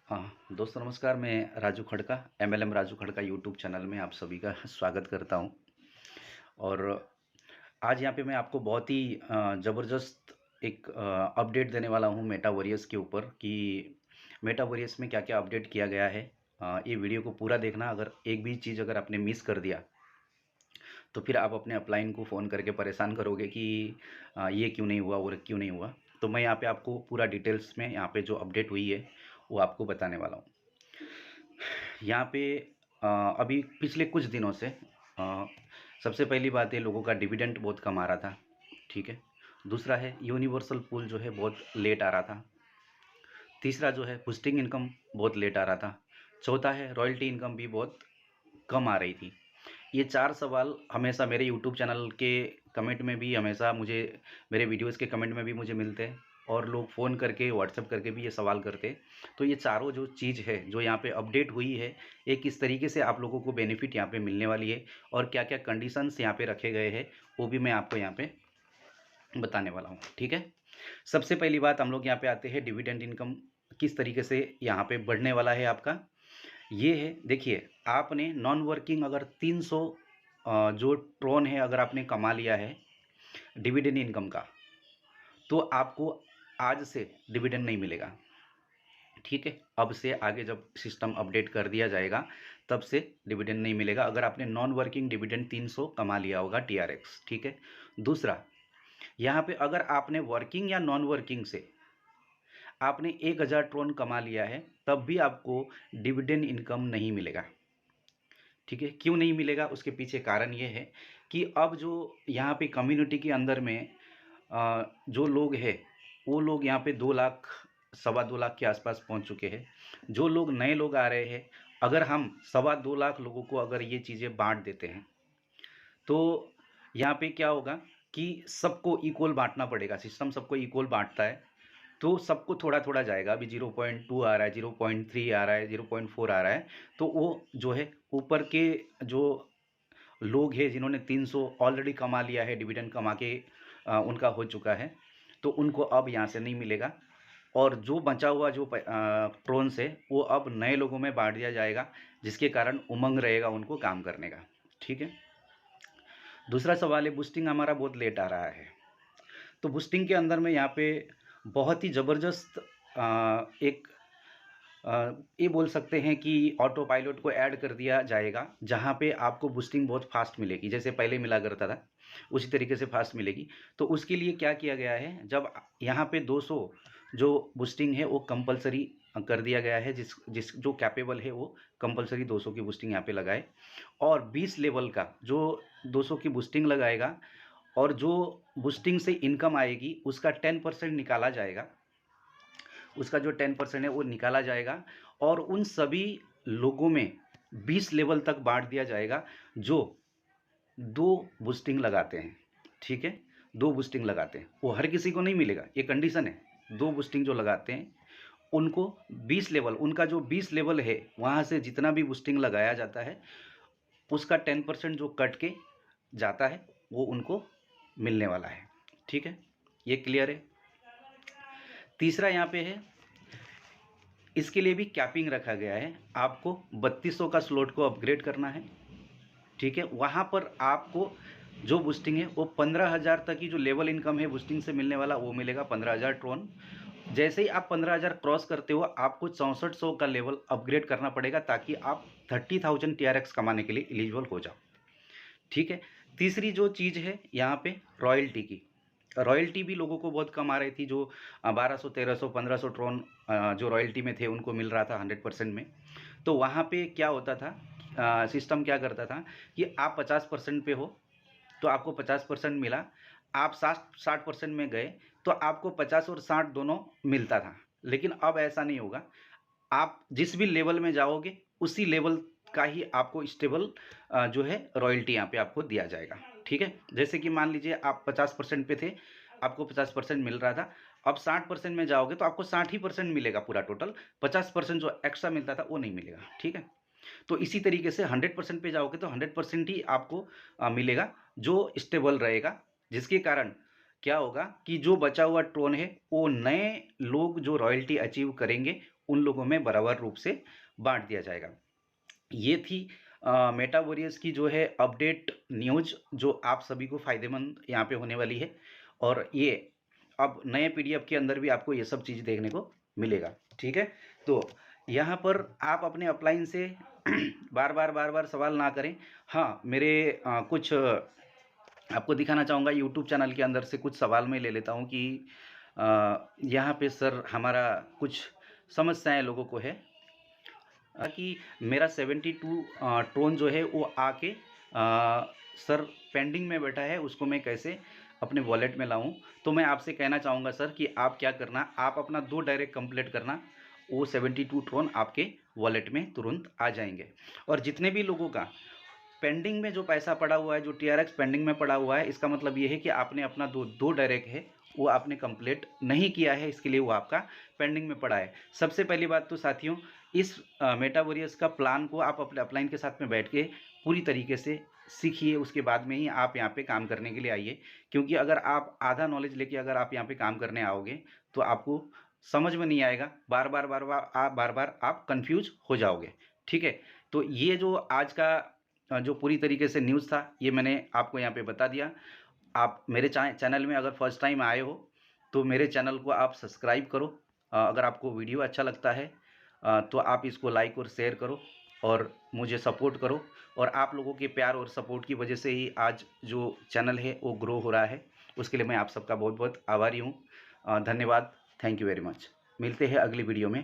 दोस्तों नमस्कार। मैं Raju Khadka, MLM Raju Khadka YouTube channel में आप सभी का स्वागत करता हूं। और आज यहाँ पे मैं आपको बहुत ही ज़बरदस्त एक अपडेट देने वाला हूं मेटावर्स के ऊपर कि मेटावर्स में क्या क्या अपडेट किया गया है। ये वीडियो को पूरा देखना। अगर एक भी चीज़ अगर आपने मिस कर दिया तो फिर आप अपने अपलाइन को फ़ोन करके परेशान करोगे कि ये क्यों नहीं हुआ और क्यों नहीं हुआ। तो मैं यहाँ पे आपको पूरा डिटेल्स में यहाँ पे जो अपडेट हुई है वो आपको बताने वाला हूँ। यहाँ पे अभी पिछले कुछ दिनों से सबसे पहली बात है, लोगों का डिविडेंड बहुत कम आ रहा था। ठीक है। दूसरा है, यूनिवर्सल पूल जो है बहुत लेट आ रहा था। तीसरा जो है, बूस्टिंग इनकम बहुत लेट आ रहा था। चौथा है, रॉयल्टी इनकम भी बहुत कम आ रही थी। ये चार सवाल हमेशा मेरे यूट्यूब चैनल के कमेंट में भी हमेशा मुझे, मेरे वीडियोस के कमेंट में भी मुझे मिलते हैं, और लोग फ़ोन करके व्हाट्सएप करके भी ये सवाल करते हैं। तो ये चारों जो चीज़ है जो यहाँ पे अपडेट हुई है, ये किस तरीके से आप लोगों को बेनिफिट यहाँ पे मिलने वाली है और क्या क्या कंडीशंस यहाँ पे रखे गए हैं, वो भी मैं आपको यहाँ पे बताने वाला हूँ। ठीक है। सबसे पहली बात हम लोग यहाँ पे आते हैं, डिविडेंड इनकम किस तरीके से यहाँ पे बढ़ने वाला है आपका। ये है, देखिए, आपने नॉन वर्किंग अगर 300 जो ट्रोन है अगर आपने कमा लिया है डिविडेंड इनकम का, तो आपको आज से डिविडेंड नहीं मिलेगा। ठीक है। अब से आगे जब सिस्टम अपडेट कर दिया जाएगा तब से डिविडेंड नहीं मिलेगा अगर आपने नॉन वर्किंग डिविडेंड 300 कमा लिया होगा टीआरएक्स। ठीक है। दूसरा, यहाँ पे अगर आपने वर्किंग या नॉन वर्किंग से आपने 1000 ट्रोन कमा लिया है तब भी आपको डिविडेंड इनकम नहीं मिलेगा। ठीक है। क्यों नहीं मिलेगा, उसके पीछे कारण ये है कि अब जो यहाँ पे कम्युनिटी के अंदर में जो लोग हैं, वो लोग यहाँ पे 2 लाख, सवा 2 लाख के आसपास पहुँच चुके हैं। जो लोग नए लोग आ रहे हैं, अगर हम सवा 2 लाख लोगों को अगर ये चीज़ें बांट देते हैं तो यहाँ पे क्या होगा कि सबको इक्वल बांटना पड़ेगा। सिस्टम सबको इक्वल बांटता है तो सबको थोड़ा थोड़ा जाएगा। अभी 0.2 आ रहा है, 0.3 आ रहा है, 0.4 आ रहा है, तो वो जो है ऊपर के जो लोग हैं जिन्होंने 300 ऑलरेडी कमा लिया है, डिविडेंड कमा के उनका हो चुका है, तो उनको अब यहाँ से नहीं मिलेगा। और जो बचा हुआ जो ट्रोन्स है वो अब नए लोगों में बांट दिया जाएगा, जिसके कारण उमंग रहेगा उनको काम करने का। ठीक है। दूसरा सवाल है, बूस्टिंग हमारा बहुत लेट आ रहा है। तो बूस्टिंग के अंदर में यहाँ पे बहुत ही ज़बरदस्त एक ये बोल सकते हैं कि ऑटो पायलट को ऐड कर दिया जाएगा, जहाँ पे आपको बूस्टिंग बहुत फास्ट मिलेगी, जैसे पहले मिला करता था उसी तरीके से फास्ट मिलेगी। तो उसके लिए क्या किया गया है, जब यहाँ पे 200 जो बूस्टिंग है वो कंपलसरी कर दिया गया है, जिस जिस जो कैपेबल है वो कंपलसरी 200 की बूस्टिंग यहाँ पे लगाए, और 20 लेवल का जो 200 की बूस्टिंग लगाएगा और जो बूस्टिंग से इनकम आएगी उसका 10% निकाला जाएगा। उसका जो 10% है वो निकाला जाएगा और उन सभी लोगों में 20 लेवल तक बांट दिया जाएगा जो 2 बूस्टिंग लगाते हैं। ठीक है। 2 बूस्टिंग लगाते हैं, वो हर किसी को नहीं मिलेगा, ये कंडीशन है। 2 बूस्टिंग जो लगाते हैं उनको 20 लेवल, उनका जो 20 लेवल है वहाँ से जितना भी बूस्टिंग लगाया जाता है उसका 10% जो कट के जाता है वो उनको मिलने वाला है। ठीक है। ये क्लियर है। तीसरा यहाँ पे है, इसके लिए भी कैपिंग रखा गया है। आपको 3200 का स्लॉट को अपग्रेड करना है। ठीक है। वहाँ पर आपको जो बूस्टिंग है वो 15,000 तक की जो लेवल इनकम है बूस्टिंग से मिलने वाला वो मिलेगा, 15,000 ट्रोन। जैसे ही आप 15,000 क्रॉस करते हो आपको 6400 का लेवल अपग्रेड करना पड़ेगा ताकि आप 30,000 टीआरएक्स कमाने के लिए एलिजिबल हो जाओ। ठीक है। तीसरी जो चीज़ है यहाँ पे रॉयल्टी की, रॉयल्टी भी लोगों को बहुत कम आ रही थी। जो 1200, 1300, 1500 ट्रोन जो रॉयल्टी में थे उनको मिल रहा था 100% में। तो वहाँ पे क्या होता था, सिस्टम क्या करता था कि आप 50% पे हो तो आपको 50% मिला, आप 60% में गए तो आपको 50 और 60 दोनों मिलता था। लेकिन अब ऐसा नहीं होगा, आप जिस भी लेवल में जाओगे उसी लेवल का ही आपको स्टेबल जो है रॉयल्टी यहाँ पे आपको दिया जाएगा। ठीक है। जैसे कि मान लीजिए आप 50% पे थे, आपको 50% मिल रहा था, अब 60% में जाओगे तो आपको 60 ही परसेंट मिलेगा पूरा टोटल, 50% जो एक्स्ट्रा मिलता था वो नहीं मिलेगा। ठीक है। तो इसी तरीके से 100% पे जाओगे तो 100% ही आपको मिलेगा जो स्टेबल रहेगा, जिसके कारण क्या होगा कि जो बचा हुआ ट्रोन है वो नए लोग जो रॉयल्टी अचीव करेंगे उन लोगों में बराबर रूप से बाँट दिया जाएगा। ये थी मेटा वॉरियर्स की जो है अपडेट न्यूज़, जो आप सभी को फ़ायदेमंद यहाँ पे होने वाली है। और ये अब नए पीडीएफ के अंदर भी आपको ये सब चीज़ देखने को मिलेगा, ठीक है? तो यहाँ पर आप अपने अपलाइन से बार-बार सवाल ना करें। हाँ, मेरे कुछ आपको दिखाना चाहूँगा यूट्यूब चैनल के अंदर से कुछ सवाल मैं ले लेता हूँ कि यहाँ पे सर हमारा कुछ समस्याएँ लोगों को है कि मेरा 72 टोन जो है वो आके सर पेंडिंग में बैठा है, उसको मैं कैसे अपने वॉलेट में लाऊं। तो मैं आपसे कहना चाहूँगा सर कि आप क्या करना, आप अपना 2 डायरेक्ट कंप्लीट करना, वो 72 टोन आपके वॉलेट में तुरंत आ जाएंगे। और जितने भी लोगों का पेंडिंग में जो पैसा पड़ा हुआ है, जो टीआरएक्स पेंडिंग में पड़ा हुआ है, इसका मतलब ये है कि आपने अपना दो डायरेक्ट है वो आपने कंप्लीट नहीं किया है, इसके लिए वो आपका पेंडिंग में पड़ा है। सबसे पहली बात तो साथियों, इस मेटा वॉरियर्स का प्लान को आप अपने अपलाइन के साथ में बैठ के पूरी तरीके से सीखिए, उसके बाद में ही आप यहाँ पे काम करने के लिए आइए। क्योंकि अगर आप आधा नॉलेज लेके अगर आप यहाँ पे काम करने आओगे तो आपको समझ में नहीं आएगा, बार बार आप कंफ्यूज हो जाओगे, ठीक है? तो ये जो आज का जो पूरी तरीके से न्यूज़ था, ये मैंने आपको यहाँ पे बता दिया। आप मेरे चैनल में अगर फर्स्ट टाइम आए हो तो मेरे चैनल को आप सब्सक्राइब करो। अगर आपको वीडियो अच्छा लगता है तो आप इसको लाइक और शेयर करो और मुझे सपोर्ट करो। और आप लोगों के प्यार और सपोर्ट की वजह से ही आज जो चैनल है वो ग्रो हो रहा है। उसके लिए मैं आप सबका बहुत बहुत आभारी हूँ। धन्यवाद। Thank you very much. मिलते हैं अगली वीडियो में।